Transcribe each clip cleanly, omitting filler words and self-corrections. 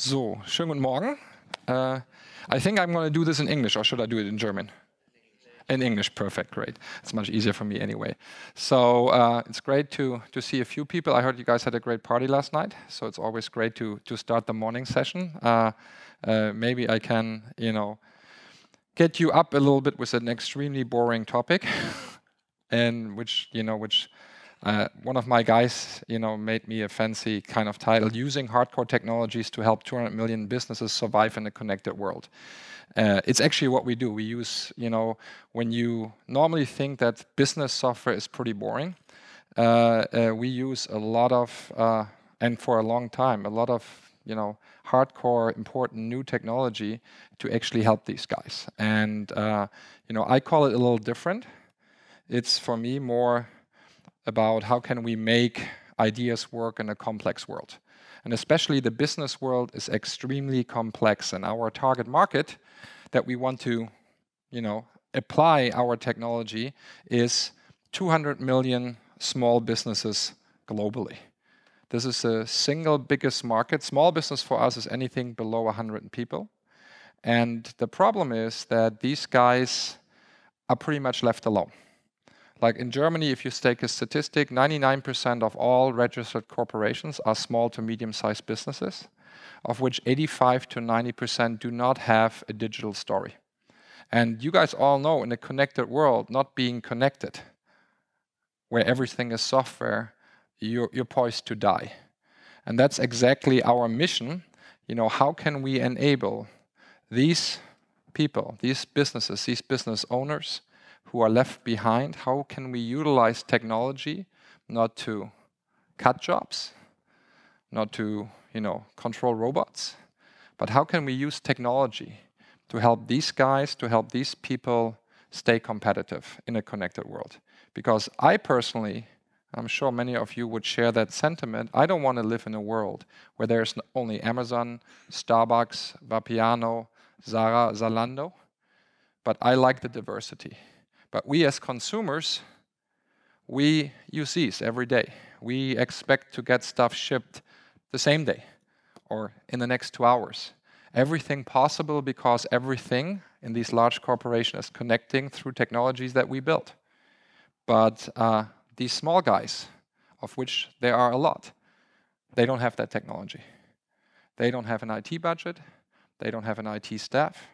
So, schönen guten Morgen. I think I'm going to do this in English, or should I do it in German? In English, perfect, great. It's much easier for me anyway. So it's great to see a few people. I heard you guys had a great party last night, so it's always great to start the morning session. Maybe I can, get you up a little bit with an extremely boring topic, and which one of my guys, made me a fancy kind of title: using hardcore technologies to help 200 million businesses survive in a connected world. It's actually what we do. We use, when you normally think that business software is pretty boring, we use a lot of, and for a long time, a lot of, hardcore, important new technology to actually help these guys. And, I call it a little different. It's, for me, more about how can we make ideas work in a complex world. And especially the business world is extremely complex, and our target market that we want to, apply our technology is 200 million small businesses globally. This is the single biggest market. Small business for us is anything below 100 people. And the problem is that these guys are pretty much left alone. Like in Germany, if you take a statistic, 99% of all registered corporations are small to medium-sized businesses, of which 85 to 90% do not have a digital story. And you guys all know, in a connected world, not being connected, where everything is software, you're poised to die. And that's exactly our mission. How can we enable these people, these businesses, these business owners who are left behind? How can we utilize technology not to cut jobs, not to, control robots, but how can we use technology to help these guys, to help these people stay competitive in a connected world? Because I personally, I'm sure many of you would share that sentiment, I don't want to live in a world where there's only Amazon, Starbucks, Vapiano, Zara, Zalando, but I like the diversity. But we as consumers, we use these every day. We expect to get stuff shipped the same day or in the next 2 hours. Everything possible because everything in these large corporations is connecting through technologies that we built. But these small guys, of which there are a lot, they don't have that technology. They don't have an IT budget. They don't have an IT staff.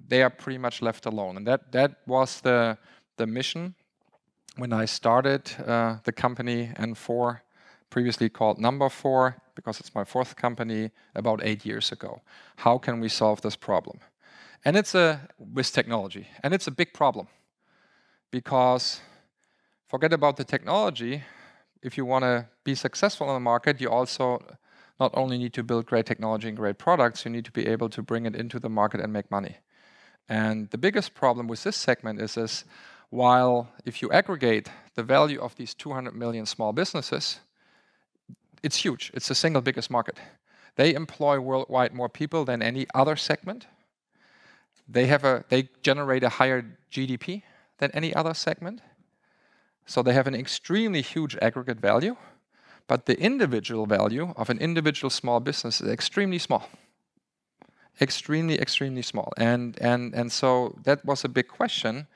They are pretty much left alone. And that was the mission when I started the company N4, previously called NumberFour, because it's my fourth company, about 8 years ago. How can we solve this problem? And it's with technology. And it's a big problem. Because forget about the technology. If you want to be successful in the market, you also not only need to build great technology and great products, you need to be able to bring it into the market and make money. And the biggest problem with this segment is while if you aggregate the value of these 200 million small businesses, it's huge. It's the single biggest market. They employ worldwide more people than any other segment. They generate a higher GDP than any other segment. So they have an extremely huge aggregate value, but the individual value of an individual small business is extremely small. Extremely, extremely small. And so that was a big question.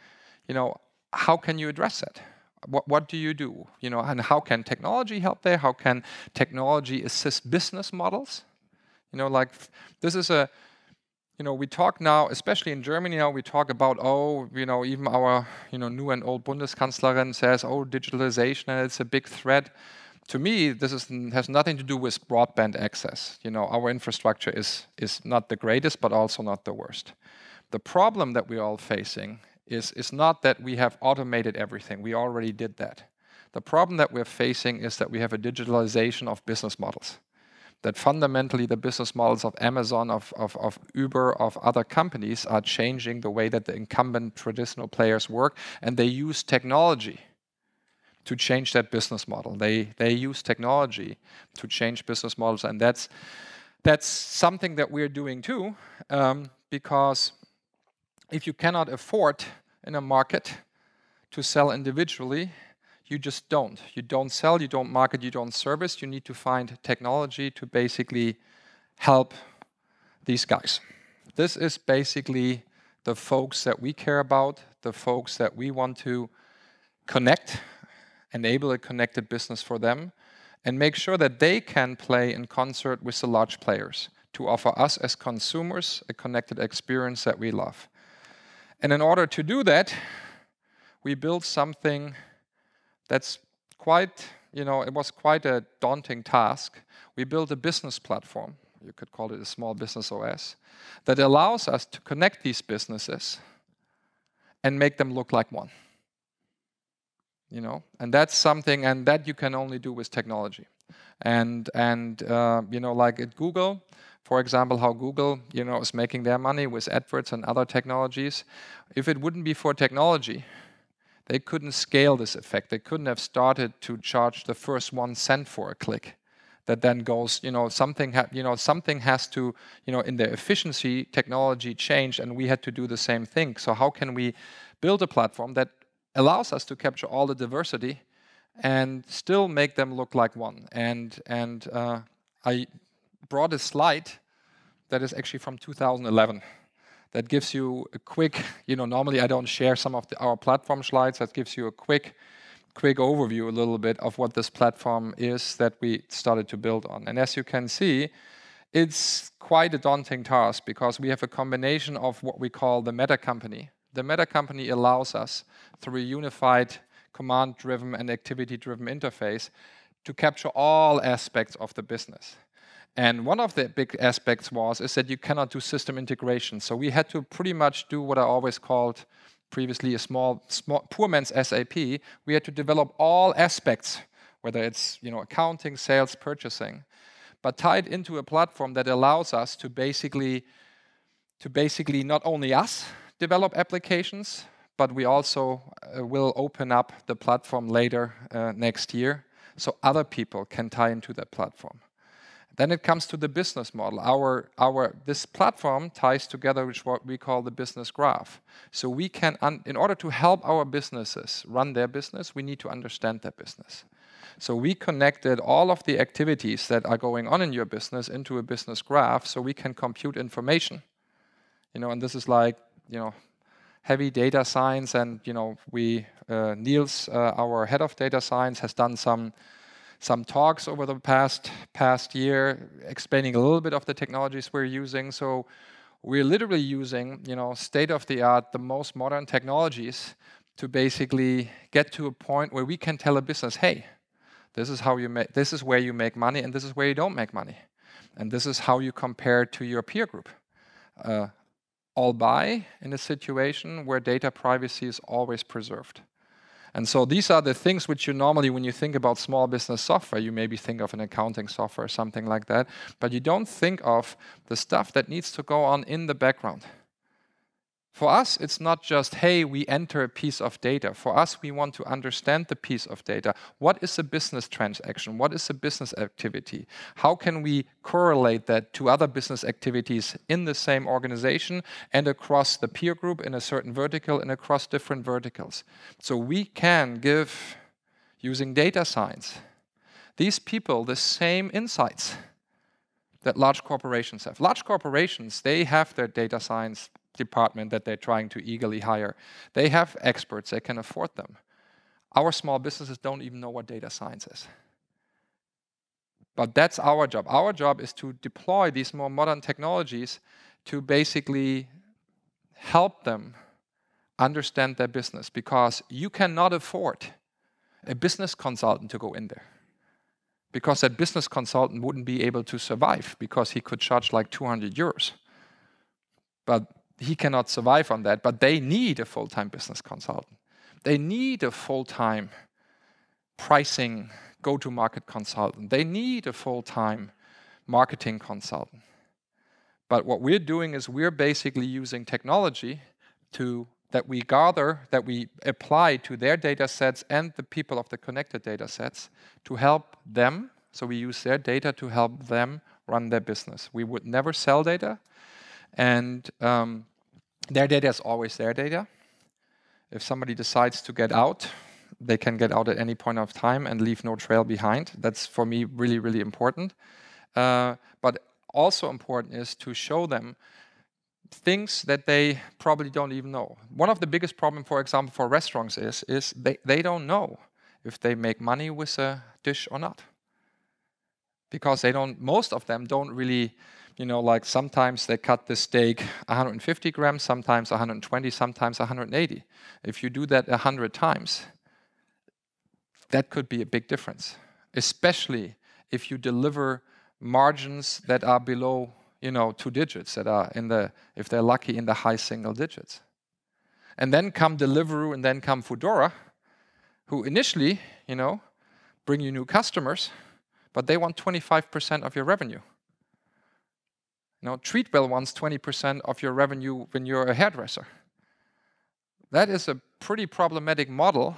How can you address that? What do you do? And how can technology help there? How can technology assist business models? Like this is we talk now, especially in Germany now, we talk about, even our, new and old Bundeskanzlerin says, digitalization, and it's a big threat. To me, this has nothing to do with broadband access. Our infrastructure is not the greatest, but also not the worst. The problem that we're all facing is not that we have automated everything. We already did that. The problem that we're facing is that we have a digitalization of business models. That fundamentally the business models of Amazon, of Uber, of other companies are changing the way that the incumbent traditional players work, and they use technology to change that business model. They use technology to change business models, and that's something that we're doing too, because if you cannot afford in a market to sell individually, you just don't. You don't sell, you don't market, you don't service. You need to find technology to basically help these guys. This is basically the folks that we care about, the folks that we want to connect, enable a connected business for them, and make sure that they can play in concert with the large players to offer us as consumers a connected experience that we love. And in order to do that, we built something that's quite, it was quite a daunting task. We built a business platform, you could call it a small business OS, that allows us to connect these businesses and make them look like one. And that's something, and that you can only do with technology. And like at Google, for example, how Google, is making their money with AdWords and other technologies. If it wouldn't be for technology, they couldn't scale this effect. They couldn't have started to charge the first 1 cent for a click. That then goes, something has to, in their efficiency, technology changed, and we had to do the same thing. So how can we build a platform that allows us to capture all the diversity and still make them look like one? And I brought a slide that is actually from 2011 that gives you a quick, normally I don't share some of our platform slides, that gives you a quick overview a little bit of what this platform is that we started to build on. And as you can see, it's quite a daunting task because we have a combination of what we call the meta company. The meta company allows us, through a unified command-driven and activity-driven interface, to capture all aspects of the business. And one of the big aspects is that you cannot do system integration. So we had to pretty much do what I always called previously a small poor man's SAP. We had to develop all aspects, whether it's accounting, sales, purchasing, but tied into a platform that allows us to basically not only us develop applications, but we also will open up the platform later next year so other people can tie into that platform. Then it comes to the business model. This platform ties together with what we call the business graph. So we can, in order to help our businesses run their business, we need to understand their business. So we connected all of the activities that are going on in your business into a business graph so we can compute information. And this is like, heavy data science, and Niels, our head of data science, has done some talks over the past year explaining a little bit of the technologies we're using. So we're literally using, state-of-the-art, the most modern technologies to basically get to a point where we can tell a business, hey, this is where you make money, and this is where you don't make money. And this is how you compare to your peer group. All in a situation where data privacy is always preserved. And so these are the things which you normally, when you think about small business software, you maybe think of an accounting software or something like that, but you don't think of the stuff that needs to go on in the background. For us, it's not just, hey, we enter a piece of data. For us, we want to understand the piece of data. What is a business transaction? What is a business activity? How can we correlate that to other business activities in the same organization and across the peer group in a certain vertical and across different verticals? So we can give, using data science, these people the same insights that large corporations have. Large corporations, they have their data science department that they're trying to eagerly hire. They have experts, they can afford them. Our small businesses don't even know what data science is. But that's our job. Our job is to deploy these more modern technologies to basically help them understand their business, because you cannot afford a business consultant to go in there. Because that business consultant wouldn't be able to survive because he could charge like 200 euros. But he cannot survive on that, but they need a full-time business consultant. They need a full-time pricing go-to-market consultant. They need a full-time marketing consultant. But what we're doing is we're basically using technology that we apply to their data sets and the people of the connected data sets to help them. So we use their data to help them run their business. We would never sell data. And their data is always their data. If somebody decides to get out, they can get out at any point of time and leave no trail behind. That's, for me, really, really important. But also important is to show them things that they probably don't even know. One of the biggest problems, for example, for restaurants is they don't know if they make money with a dish or not. Because most of them don't really, like sometimes they cut the steak 150 grams, sometimes 120, sometimes 180. If you do that 100 times, that could be a big difference, especially if you deliver margins that are below, 2 digits, that are if they're lucky, in the high single digits. And then come Deliveroo and then come Foodora, who initially, bring you new customers, but they want 25% of your revenue. Treatwell wants 20% of your revenue when you're a hairdresser. That is a pretty problematic model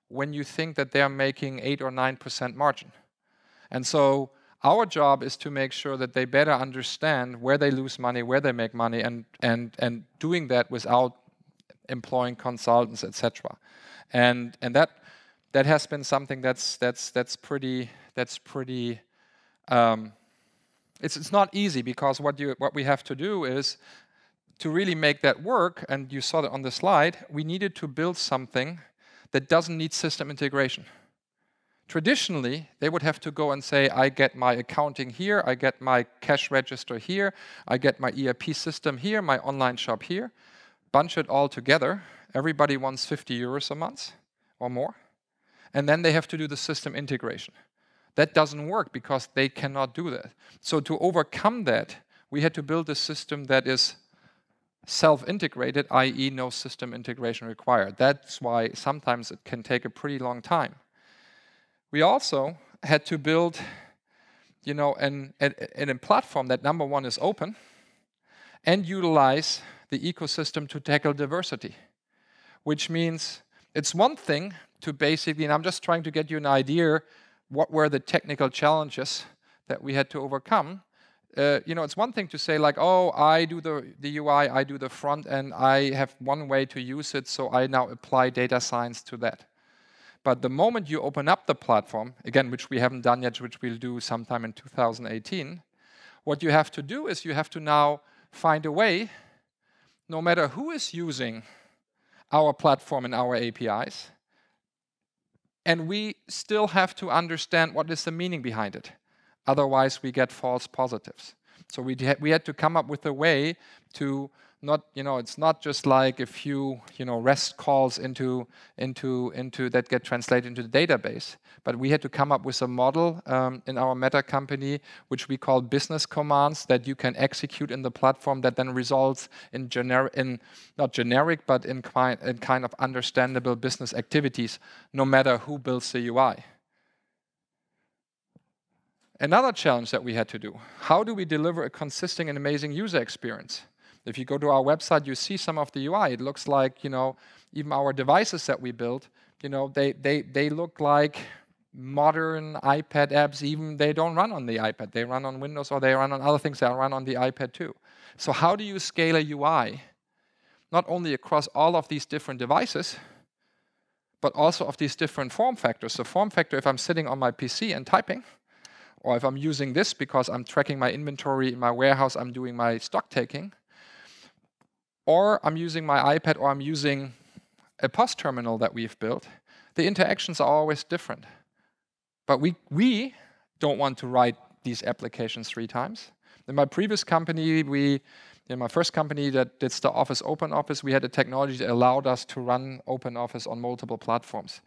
when you think that they're making 8 or 9% margin. And so our job is to make sure that they better understand where they lose money, where they make money, and doing that without employing consultants, etc. And that has been something that's pretty. It's not easy, because what we have to do is to really make that work. And you saw that on the slide. We needed to build something that doesn't need system integration. Traditionally, they would have to go and say, I get my accounting here, I get my cash register here, I get my ERP system here, my online shop here. Bunch it all together. Everybody wants 50 euros a month or more. And then they have to do the system integration. That doesn't work because they cannot do that. So to overcome that, we had to build a system that is self-integrated, i.e. no system integration required. That's why sometimes it can take a pretty long time. We also had to build, a platform that, number one, is open and utilize the ecosystem to tackle diversity, which means it's one thing to basically, and I'm just trying to get you an idea what were the technical challenges that we had to overcome. It's one thing to say, like, oh, I do the UI, I do the front end, I have one way to use it, so I now apply data science to that. But the moment you open up the platform, again, which we haven't done yet, which we'll do sometime in 2018, what you have to do is you have to now find a way, no matter who is using our platform and our APIs, and we still have to understand what is the meaning behind it. Otherwise, we get false positives. So we had to come up with a way to not, it's not just like a few, REST calls into that get translated into the database, but we had to come up with a model in our Meta company, which we call business commands, that you can execute in the platform that then results in not generic, but in kind of understandable business activities, no matter who builds the UI. Another challenge that we had to do, how do we deliver a consistent and amazing user experience? If you go to our website, you see some of the UI. It looks like, even our devices that we built, they look like modern iPad apps. Even they don't run on the iPad. They run on Windows, or they run on other things that run on the iPad too. So how do you scale a UI, not only across all of these different devices, but also of these different form factors? So form factor, if I'm sitting on my PC and typing, or if I'm using this because I'm tracking my inventory in my warehouse, I'm doing my stock taking, or I'm using my iPad, or I'm using a POS terminal that we've built, the interactions are always different. But we don't want to write these applications 3 times. In my previous company, in my first company that did the Office Open Office, we had a technology that allowed us to run Open Office on multiple platforms.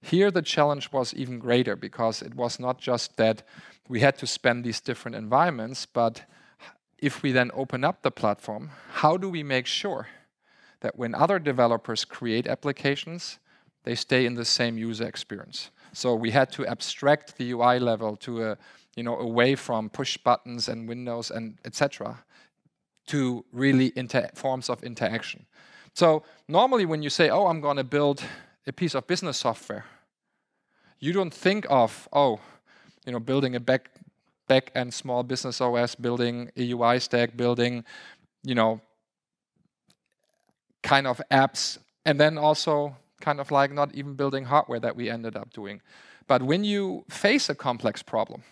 Here, the challenge was even greater, because it was not just that we had to span these different environments, but if we then open up the platform, how do we make sure that when other developers create applications, they stay in the same user experience? So we had to abstract the UI level to away from push buttons and windows and etc. to really forms of interaction. So normally when you say, oh, I'm going to build a piece of business software, you don't think of, building a back-end small business OS, building a UI stack, building, kind of apps, and then also kind of like not even building hardware that we ended up doing. But when you face a complex problem,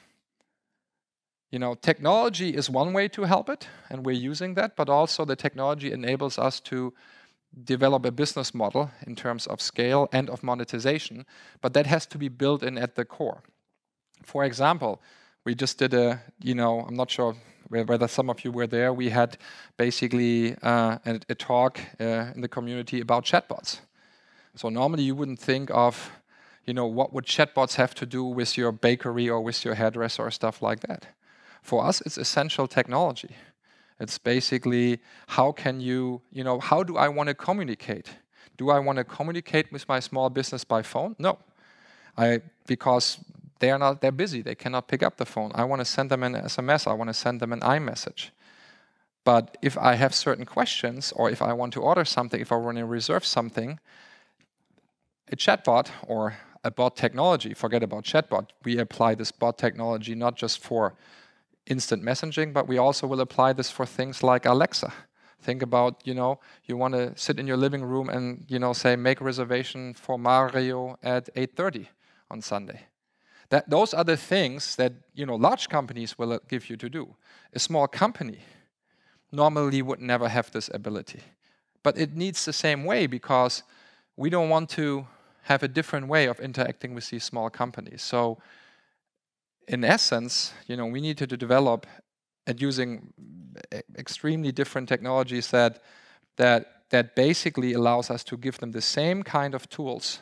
technology is one way to help it, and we're using that, but also the technology enables us to develop a business model in terms of scale and of monetization, but that has to be built in at the core. For example, we just did I'm not sure whether some of you were there, we had basically a talk in the community about chatbots. So normally you wouldn't think of, what would chatbots have to do with your bakery or with your hairdresser or stuff like that. For us, it's essential technology. It's basically, how do I want to communicate? Do I want to communicate with my small business by phone? No. Because they're busy, they cannot pick up the phone. I want to send them an SMS, I want to send them an iMessage. But if I have certain questions, or if I want to order something, if I want to reserve something, a chatbot or a bot technology, forget about chatbot, we apply this bot technology not just for instant messaging, but we also will apply this for things like Alexa. Think about, you want to sit in your living room and, say, make a reservation for Mario at 8:30 on Sunday. Those are the things that, large companies will give you to do. A small company normally would never have this ability. But it needs the same way, because we don't want to have a different way of interacting with these small companies. So in essence, we need to develop and using extremely different technologies that basically allows us to give them the same kind of tools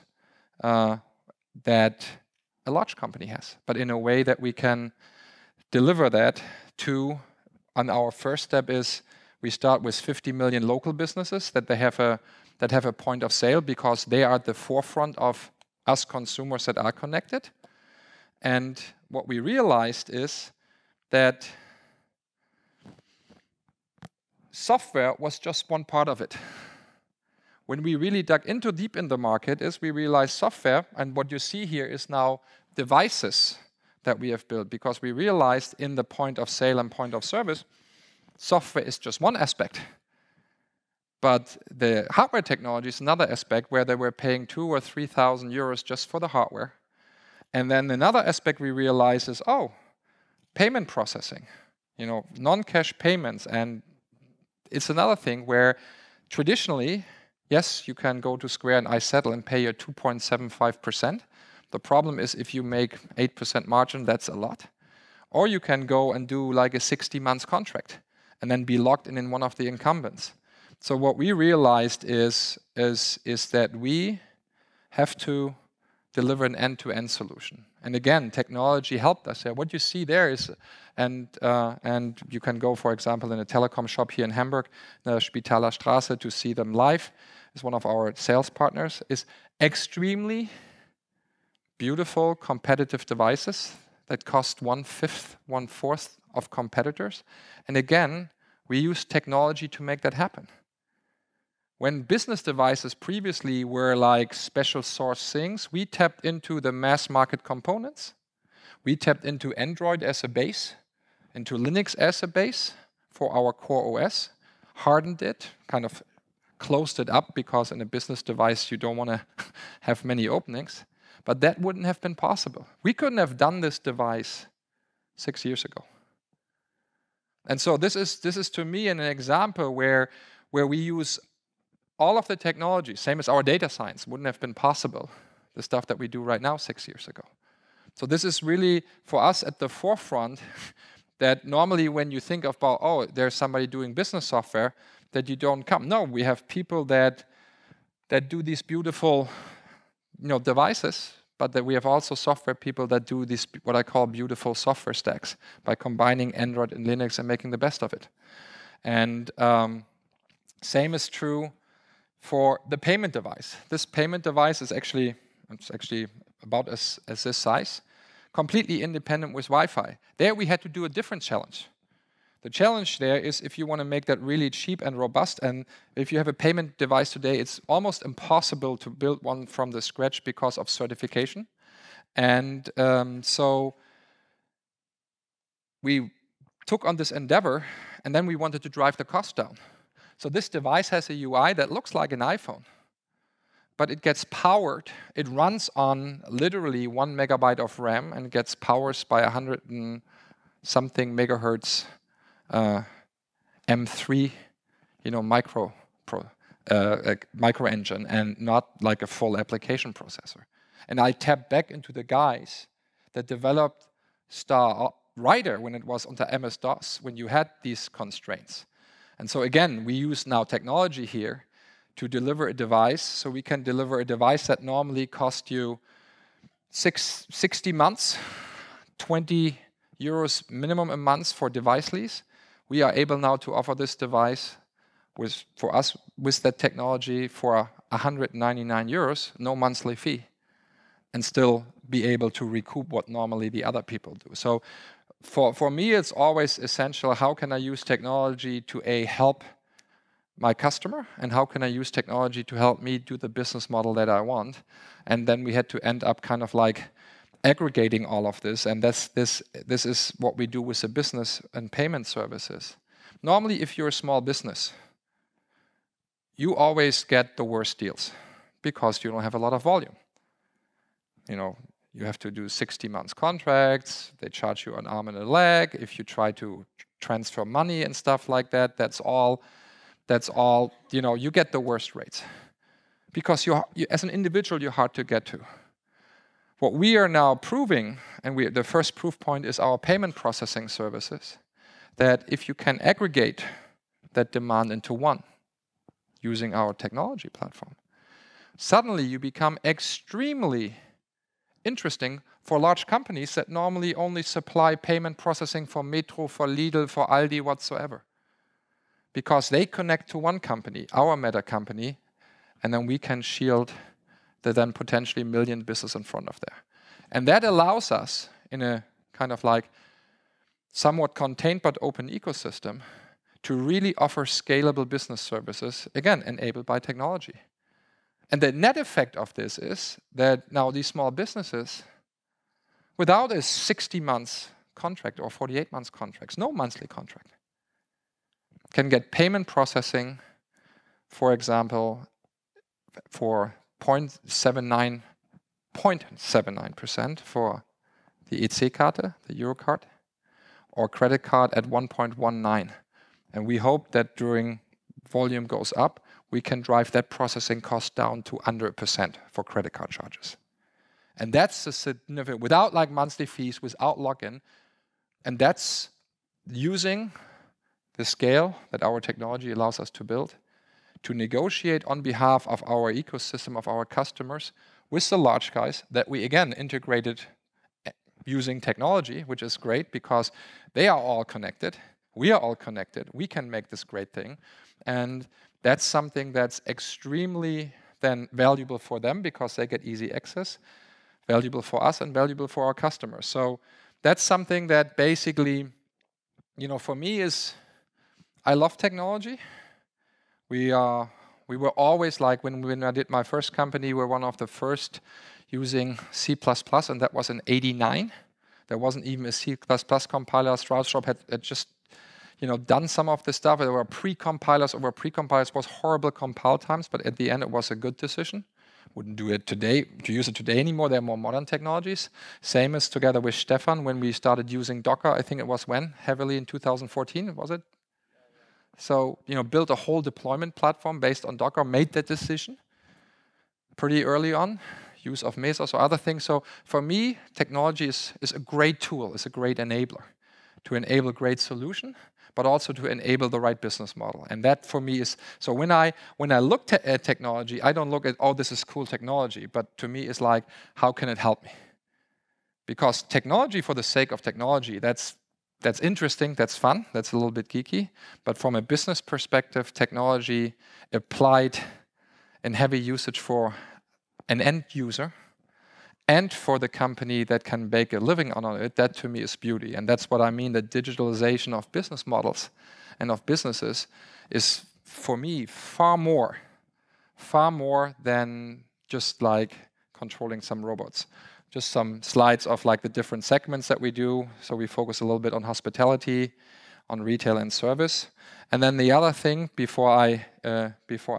that a large company has, but in a way that we can deliver that to. And our first step is we start with 50 million local businesses that have a point of sale, because they are at the forefront of us consumers that are connected. And what we realized is that software was just one part of it. When we really dug deep in the market, we realized software, and what you see here is now devices that we have built, because we realized in the point of sale and point of service, software is just one aspect. But the hardware technology is another aspect, where they were paying 2,000 or 3,000 euros just for the hardware. And then another aspect we realize is, payment processing, non-cash payments. And it's another thing where traditionally, yes, you can go to Square and iSettle and pay your 2.75%. The problem is if you make 8% margin, that's a lot. Or you can go and do like a 60-month contract and then be locked in one of the incumbents. So what we realized is that we have to deliver an end-to-end solution. And again, technology helped us. What you see there is, and you can go, for example, in a telecom shop here in Hamburg, the Spitaler Straße, to see them live. Is one of our sales partners. Is extremely beautiful, competitive devices that cost 1/5, 1/4 of competitors. And again, we use technology to make that happen. When business devices previously were like special source things, we tapped into the mass market components. We tapped into Android as a base, into Linux as a base for our core OS, hardened it, kind of closed it up, because in a business device you don't want to have many openings. But that wouldn't have been possible. We couldn't have done this device 6 years ago. And so this is to me an example where we use all of the technology, same as our data science, wouldn't have been possible, the stuff that we do right now 6 years ago. So this is really, for us, at the forefront, that normally when you think about, there's somebody doing business software, that you don't come. No, we have people that do these beautiful devices, but that we have also software people that do these, what I call beautiful software stacks, by combining Android and Linux and making the best of it. And same is true for the payment device. This payment device is actually about as this size, completely independent with Wi-Fi. There we had to do a different challenge. The challenge there is if you want to make that really cheap and robust, and if you have a payment device today, it's almost impossible to build one from the scratch because of certification. And so we took on this endeavor, and then we wanted to drive the cost down. So this device has a UI that looks like an iPhone, but it gets powered. It runs on literally 1 megabyte of RAM and gets powered by 120 something megahertz M3, micro engine, and not like a full application processor. And I tap back into the guys that developed Star Rider when it was under MS-DOS, when you had these constraints. And so again, we use now technology here to deliver a device. So we can deliver a device that normally cost you 60 months, 20 euros minimum a month for device lease. We are able now to offer this device for us with that technology for 199 euros, no monthly fee, and still be able to recoup what normally the other people do. So for me, it's always essential, how can I use technology to help my customer, and how can I use technology to help me do the business model that I want? And then we had to end up kind of like aggregating all of this, and this is what we do with the business and payment services. Normally, if you're a small business, you always get the worst deals because you don't have a lot of volume. You have to do 60 months contracts. They charge you an arm and a leg. If you try to transfer money and stuff like that, that's all. You get the worst rates because you as an individual, you're hard to get to. What we are now proving, and the first proof point is our payment processing services, that if you can aggregate that demand into one using our technology platform, suddenly you become extremely interesting for large companies that normally only supply payment processing for Metro, for Lidl, for Aldi, whatsoever. Because they connect to one company, our Meta company, and then we can shield the then potentially million business in front of there. And that allows us, in a kind of like somewhat contained but open ecosystem, to really offer scalable business services, again, enabled by technology. And the net effect of this is that now these small businesses, without a 60 months contract or 48 months contracts, no monthly contract, can get payment processing, for example, for 0.79% for the EC-Karte, the Eurocard, or credit card at 1.19. And we hope that during volume goes up, we can drive that processing cost down to under 1% for credit card charges. And that's a significant, without like monthly fees, without login, and that's using the scale that our technology allows us to build to negotiate on behalf of our ecosystem, of our customers, with the large guys that we, again, integrated using technology, which is great because they are all connected. We are all connected. We can make this great thing. And that's something that's extremely then valuable for them because they get easy access, valuable for us and valuable for our customers. So that's something that basically, for me is, I love technology. We were always like, when I did my first company, we were one of the first using C++, and that was in '89. There wasn't even a C++ compiler. Strausstrop had just done some of the stuff. There were pre-compilers over pre-compilers. Was horrible compile times, but at the end it was a good decision. Wouldn't do it today, to use it today anymore. There are more modern technologies. Same as together with Stefan when we started using Docker. I think it was heavily in 2014, was it? So, built a whole deployment platform based on Docker, made that decision pretty early on, use of Mesos or other things. So for me, technology is a great tool, is a great enabler to enable great solution, but also to enable the right business model. And that for me is, so when I look at technology, I don't look at, oh, this is cool technology, but to me it's like, how can it help me? Because technology for the sake of technology, that's interesting, that's fun, that's a little bit geeky, but from a business perspective, technology applied in heavy usage for an end user and for the company that can make a living on it, that to me is beauty. And that's what I mean, the digitalization of business models and of businesses is, for me, far more than just like controlling some robots. Just some slides of like the different segments that we do. So we focus a little bit on hospitality, on retail and service. And then the other thing, before I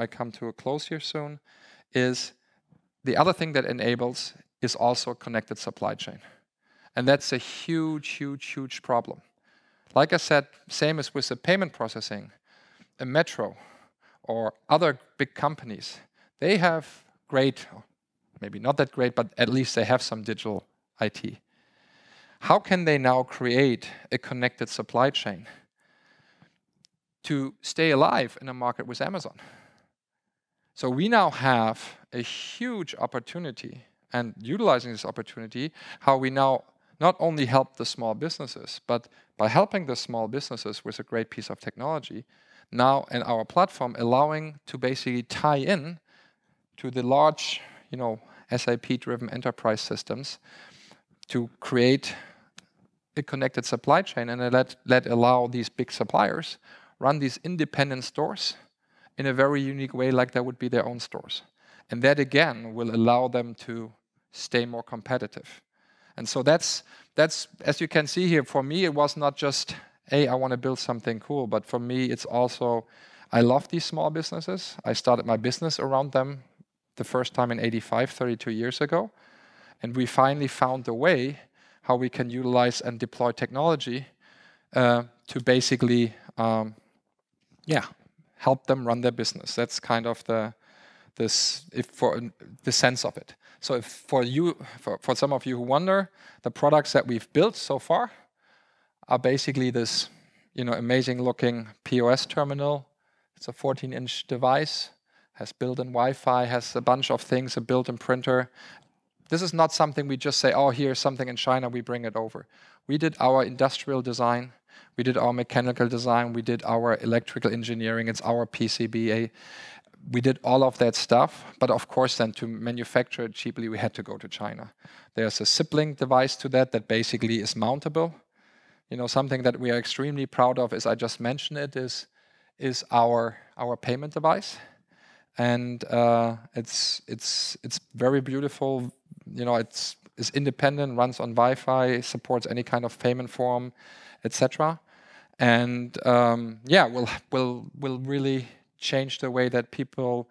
come to a close here soon, is the other thing that enables is also connected supply chain. And that's a huge, huge, huge problem. Like I said, same as with the payment processing, a Metro or other big companies, they have great, maybe not that great, but at least they have some digital IT. How can they now create a connected supply chain to stay alive in a market with Amazon? So we now have a huge opportunity, and utilizing this opportunity, how we now not only help the small businesses, but by helping the small businesses with a great piece of technology, now in our platform allowing to basically tie in to the large, SAP-driven enterprise systems to create a connected supply chain, and let allow these big suppliers run these independent stores in a very unique way, like that would be their own stores. And that again will allow them to stay more competitive. And so that's as you can see here, for me it was not just, hey, I want to build something cool, but for me it's also, I love these small businesses. I started my business around them the first time in '85, 32 years ago. And we finally found a way how we can utilize and deploy technology to basically, help them run their business. That's kind of the sense of it. So if for some of you who wonder, the products that we've built so far are basically this, amazing looking POS terminal. It's a 14-inch device, has built-in Wi-Fi, has a bunch of things, a built-in printer. This is not something we just say, oh, here's something in China, we bring it over. We did our industrial design, we did our mechanical design, we did our electrical engineering, it's our PCBA. We did all of that stuff, but of course then to manufacture it cheaply, we had to go to China. There's a sibling device to that basically is mountable. Something that we are extremely proud of, as I just mentioned it, is our payment device. And it's very beautiful. It's independent, runs on Wi-Fi, supports any kind of payment form, etc. And will really change the way that people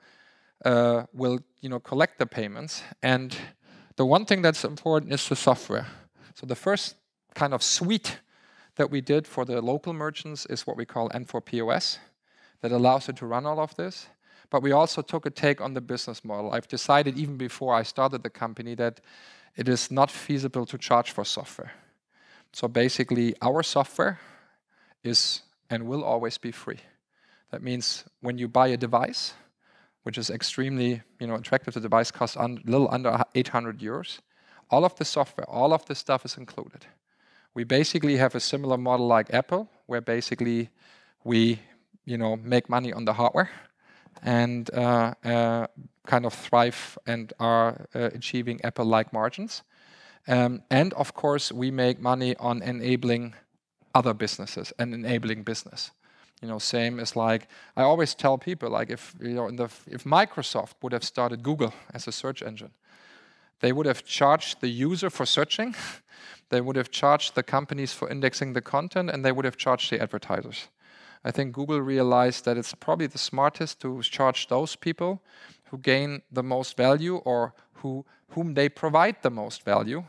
will collect the payments. And the one thing that's important is the software. So the first kind of suite that we did for the local merchants is what we call N4 POS, that allows you to run all of this. But we also took a take on the business model. I've decided even before I started the company that it is not feasible to charge for software. So basically our software is and will always be free. That means when you buy a device, which is extremely attractive, the device costs a little under 800 euros. All of the software, all of the stuff is included. We basically have a similar model like Apple, where basically we make money on the hardware and kind of thrive and are achieving Apple-like margins. And of course, we make money on enabling other businesses and enabling business. Same as like, I always tell people, like if Microsoft would have started Google as a search engine, they would have charged the user for searching, they would have charged the companies for indexing the content, and they would have charged the advertisers. I think Google realized that it's probably the smartest to charge those people who gain the most value or whom they provide the most value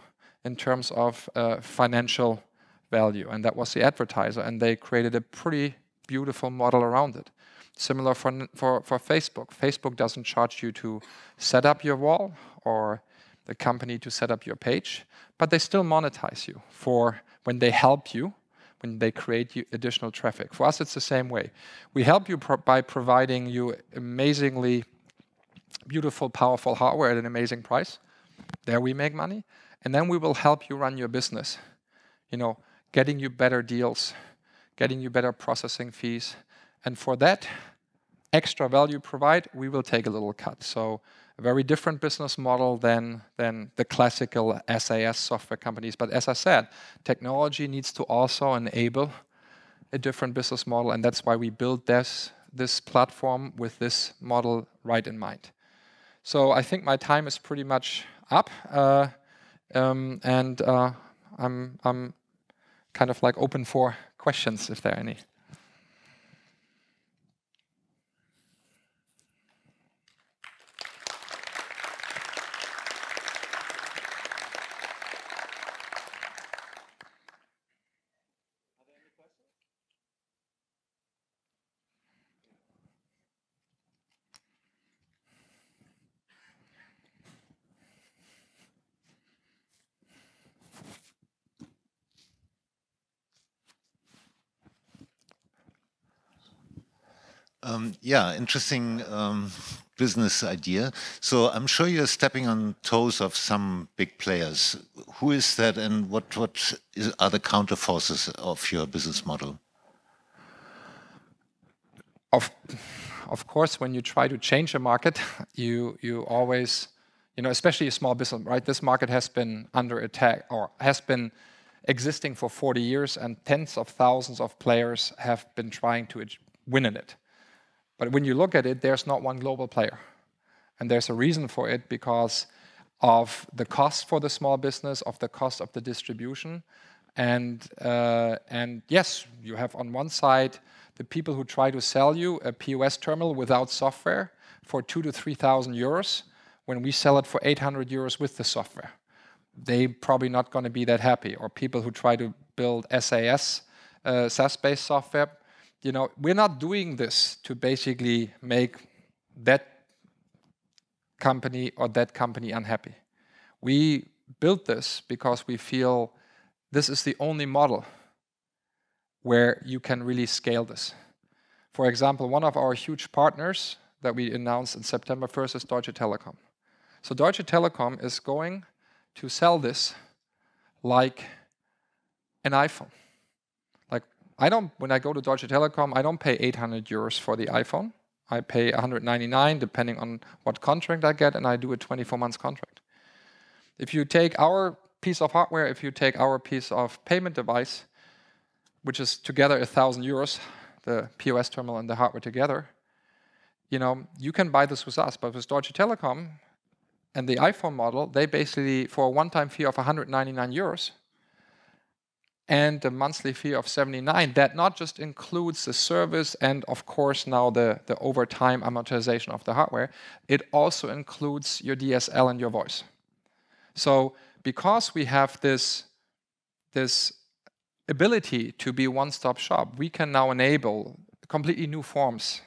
in terms of financial value. And that was the advertiser. And they created a pretty beautiful model around it. Similar for Facebook. Facebook doesn't charge you to set up your wall or the company to set up your page, but they still monetize you for when they help you, when they create you additional traffic. For us, it's the same way. We help you by providing you amazingly beautiful, powerful hardware at an amazing price. There we make money. And then we will help you run your business, getting you better deals, getting you better processing fees. And for that extra value provide, we will take a little cut. So a very different business model than the classical SaaS software companies. But as I said, technology needs to also enable a different business model. And that's why we built this platform with this model right in mind. So I think my time is pretty much up. I'm kind of like open for questions if there are any. Yeah, interesting business idea. So I'm sure you're stepping on toes of some big players. Who is that, and are the counter forces of your business model? Of course, when you try to change a market, you always, especially a small business, right? This market has been under attack or has been existing for 40 years, and tens of thousands of players have been trying to win in it. But when you look at it, there's not one global player. And there's a reason for it because of the cost for the small business, of the cost of the distribution. And yes, you have on one side the people who try to sell you a POS terminal without software for 2,000 to 3,000 euros when we sell it for 800 euros with the software. They're probably not going to be that happy. Or people who try to build SaaS-based software. We're not doing this to basically make that company or that company unhappy. We built this because we feel this is the only model where you can really scale this. For example, one of our huge partners that we announced in September 1st is Deutsche Telekom. So Deutsche Telekom is going to sell this like an iPhone. When I go to Deutsche Telekom, I don't pay 800 euros for the iPhone. I pay 199 depending on what contract I get, and I do a 24-month contract. If you take our piece of hardware, if you take our piece of payment device, which is together 1,000 euros, the POS terminal and the hardware together, you can buy this with us. But with Deutsche Telekom and the iPhone model, they basically, for a one-time fee of 199 euros, and a monthly fee of 79, that not just includes the service and, of course, now the overtime amortization of the hardware, it also includes your DSL and your voice. So because we have this ability to be a one-stop shop, we can now enable completely new forms.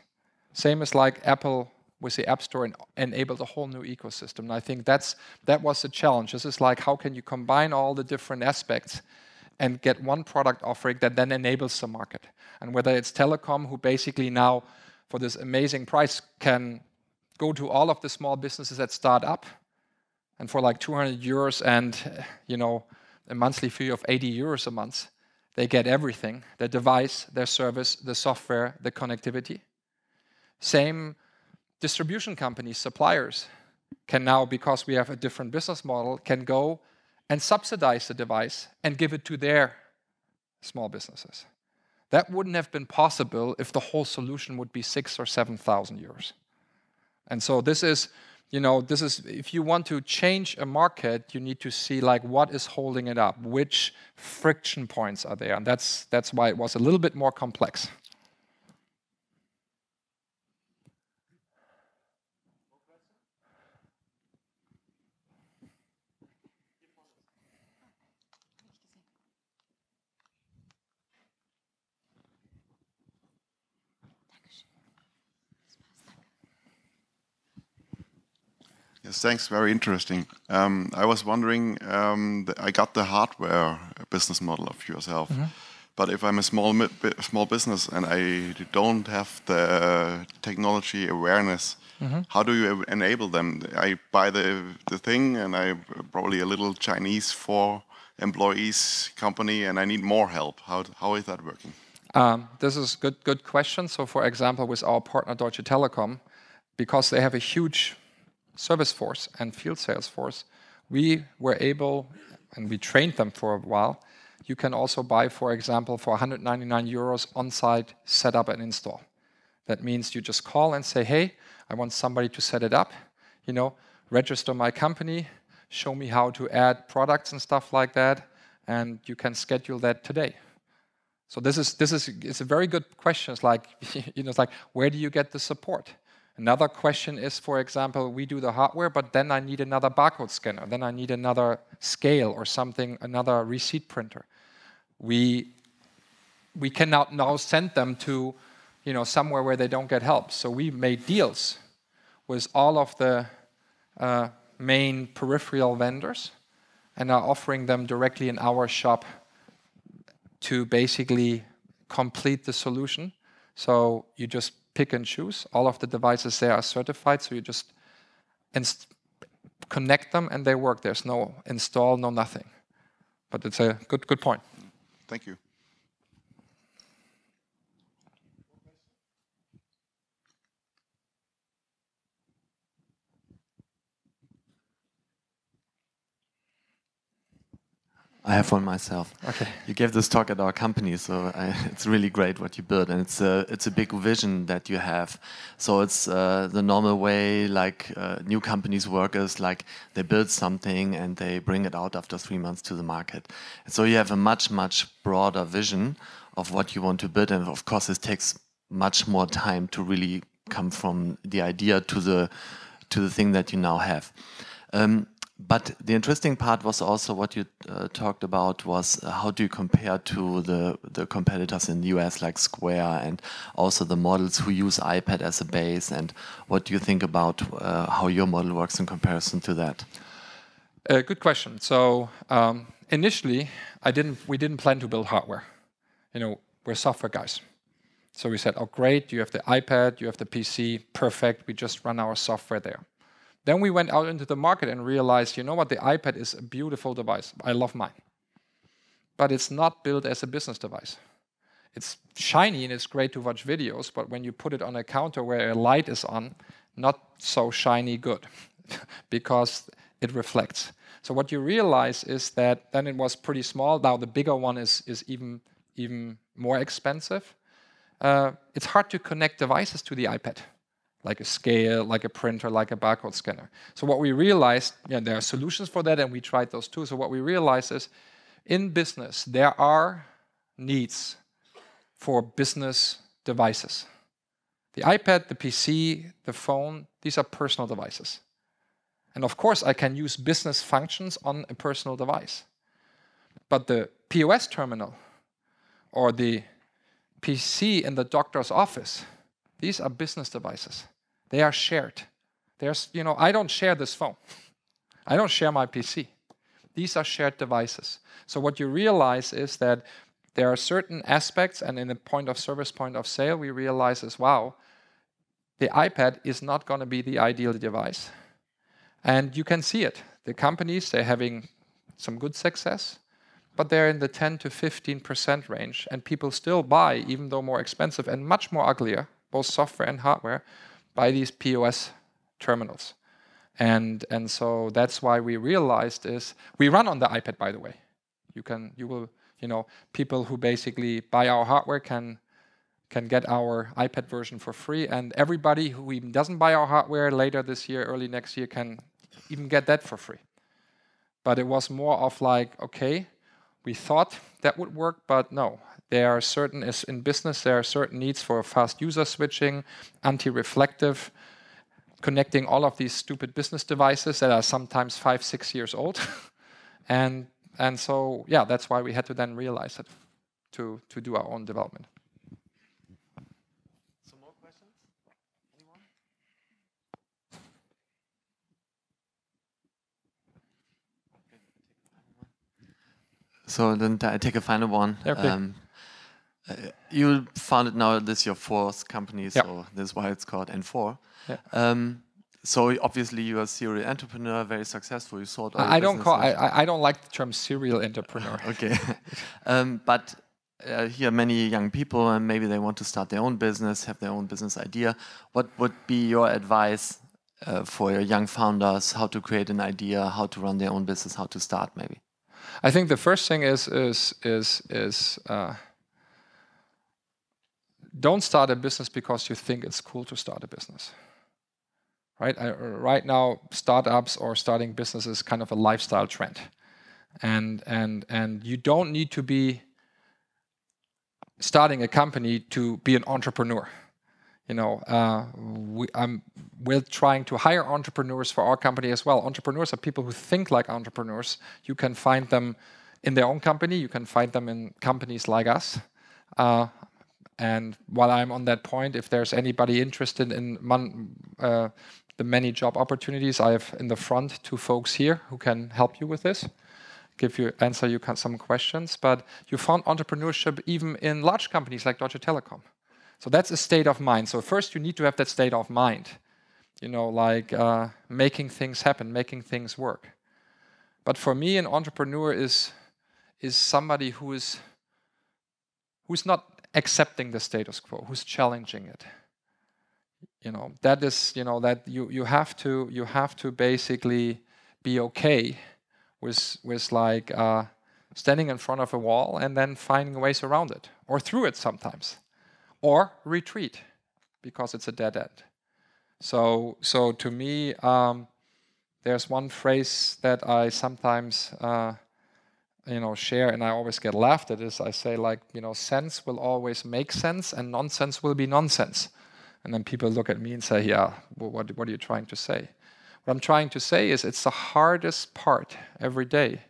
Same as like Apple with the App Store enabled a whole new ecosystem. And I think that was the challenge. This is like, how can you combine all the different aspects and get one product offering that then enables the market. And whether it's Telecom, who basically now, for this amazing price, can go to all of the small businesses that start up, and for like 200 euros and a monthly fee of 80 euros a month, they get everything: their device, their service, the software, the connectivity. Same distribution companies, suppliers, can now, because we have a different business model, can go and subsidize the device and give it to their small businesses. That wouldn't have been possible if the whole solution would be 6,000 or 7,000 euros. And so this is, if you want to change a market, you need to see like what is holding it up, which friction points are there, and that's why it was a little bit more complex. Yes, thanks. Very interesting. I was wondering, I got the hardware business model of yourself, but if I'm a small business and I don't have the technology awareness, how do you enable them? I buy the thing, and I probably a little Chinese 4 employees company, and I need more help. How is that working? This is good question. So, for example, with our partner Deutsche Telekom, because they have a huge service force and field sales force, we were able, and we trained them for a while. You can also buy, for example, for 199 euros on-site setup and install. That means you just call and say, hey, I want somebody to set it up, register my company, show me how to add products and stuff like that, and you can schedule that today. So it's a very good question. It's like, it's like, where do you get the support? Another question is, for example, we do the hardware, but then I need another barcode scanner. Then I need another scale or something, another receipt printer. We cannot now send them to, somewhere where they don't get help. So we made deals with all of the main peripheral vendors and are offering them directly in our shop to basically complete the solution. So you just pick and choose. All of the devices there are certified, so you just connect them and they work. There's no install, no nothing. But it's a good point. Thank you. I have one myself. Okay. You gave this talk at our company, so it's really great what you build, and it's a big vision that you have. So it's the normal way, like new companies work is like they build something and they bring it out after 3 months to the market. And so you have a much broader vision of what you want to build, and of course it takes much more time to really come from the idea to the thing that you now have. But the interesting part was also what you talked about was how do you compare to the competitors in the US like Square and also the models who use iPad as a base, and what do you think about how your model works in comparison to that? Good question. So initially, we didn't plan to build hardware. We're software guys. So we said, oh great, you have the iPad, you have the PC, perfect, we just run our software there. Then we went out into the market and realized, you know what, the iPad is a beautiful device. I love mine. But it's not built as a business device. It's shiny and it's great to watch videos, but when you put it on a counter where a light is on, not so shiny good, because it reflects. So what you realize is that then it was pretty small. Now the bigger one is even more expensive. It's hard to connect devices to the iPad, like a scale, like a printer, like a barcode scanner. So what we realized, there are solutions for that, and we tried those too. So what we realized is, in business, there are needs for business devices. The iPad, the PC, the phone, these are personal devices. And of course, I can use business functions on a personal device. But the POS terminal or the PC in the doctor's office, these are business devices. They are shared. I don't share this phone. I don't share my PC. These are shared devices. So what you realize is that there are certain aspects, and in the point of service, point of sale, we realize as wow, the iPad is not going to be the ideal device. And you can see it. The companies, they're having some good success, but they're in the 10 to 15% range, and people still buy, even though more expensive and much more uglier, both software and hardware, by these POS terminals. And so that's why we realized is, we run on the iPad, by the way. People who basically buy our hardware can get our iPad version for free, and everybody who even doesn't buy our hardware later this year, early next year, can even get that for free. But it was more of like, okay, we thought that would work, but no. There are in business, there are certain needs for fast user switching, anti-reflective, connecting all of these stupid business devices that are sometimes 5, 6 years old. and so, that's why we had to then realize it to do our own development. Some more questions? Anyone? So then I take a final one. Okay. You founded now this your 4th company, so this is why it's called N4. Yeah. So obviously you're a serial entrepreneur, very successful. You sold all I don't like the term serial entrepreneur. Okay, but here many young people, and maybe they want to start their own business, have their own business idea. What would be your advice for your young founders? How to create an idea, how to run their own business, how to start, maybe? I think the first thing is don't start a business because you think it's cool to start a business. Right? Right now, startups or starting business is kind of a lifestyle trend, and you don't need to be starting a company to be an entrepreneur. We're trying to hire entrepreneurs for our company as well. Entrepreneurs are people who think like entrepreneurs. You can find them in their own company. You can find them in companies like us. And while I'm on that point, if there's anybody interested in the many job opportunities, I have in the front 2 folks here who can help you with this, answer you some questions. But you found entrepreneurship even in large companies like Deutsche Telekom. So that's a state of mind. So first you need to have that state of mind, you know, like making things happen, making things work. But for me, an entrepreneur is somebody who's not accepting the status quo, who's challenging it. You know, that is, you know, that you have to basically be okay with like standing in front of a wall and then finding ways around it, or through it sometimes, or retreat because it's a dead end. So to me, there's one phrase that I sometimes you know, share, and I always get laughed at this. I say, like, you know, sense will always make sense and nonsense will be nonsense. And then people look at me and say, yeah, well, what are you trying to say? What I'm trying to say is it's the hardest part every day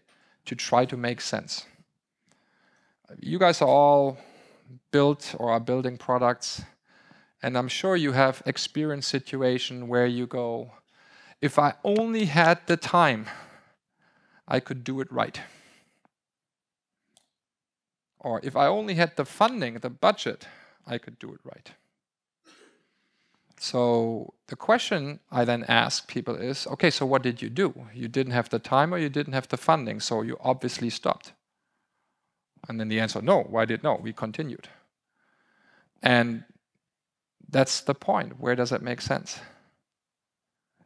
to try to make sense. You guys are all built or are building products, and I'm sure you have experienced situation where you go, if I only had the time, I could do it right. Or if I only had the funding, the budget, I could do it right. So the question I then ask people is, okay, so what did you do? You didn't have the time or you didn't have the funding, so you obviously stopped. And then the answer, no. Why did no? We continued. And that's the point. Where does it make sense?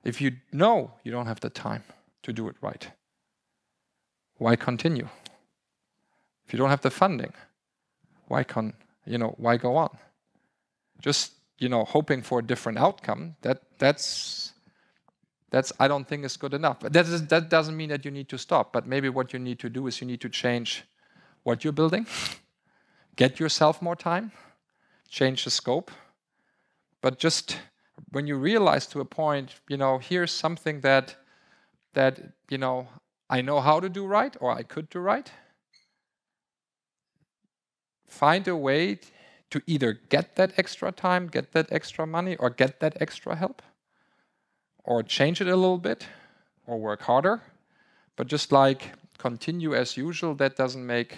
If you know you don't have the time to do it right, why continue? If you don't have the funding, why go on? Just, you know, hoping for a different outcome, that's I don't think is good enough. But that doesn't mean that you need to stop. But maybe what you need to do is you need to change what you're building, get yourself more time, change the scope. But just when you realize to a point, you know, here's something that you know, I know how to do right, or I could do right. Find a way to either get that extra time, get that extra money, or get that extra help, or change it a little bit, or work harder. But just like continue as usual, that doesn't make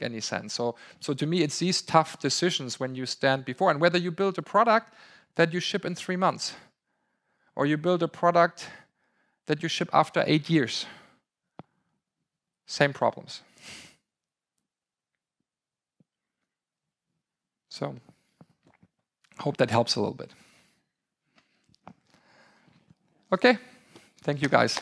any sense. So to me, it's these tough decisions when you stand before, and whether you build a product that you ship in 3 months, or you build a product that you ship after 8 years, same problems. So, hope that helps a little bit. Okay, thank you guys.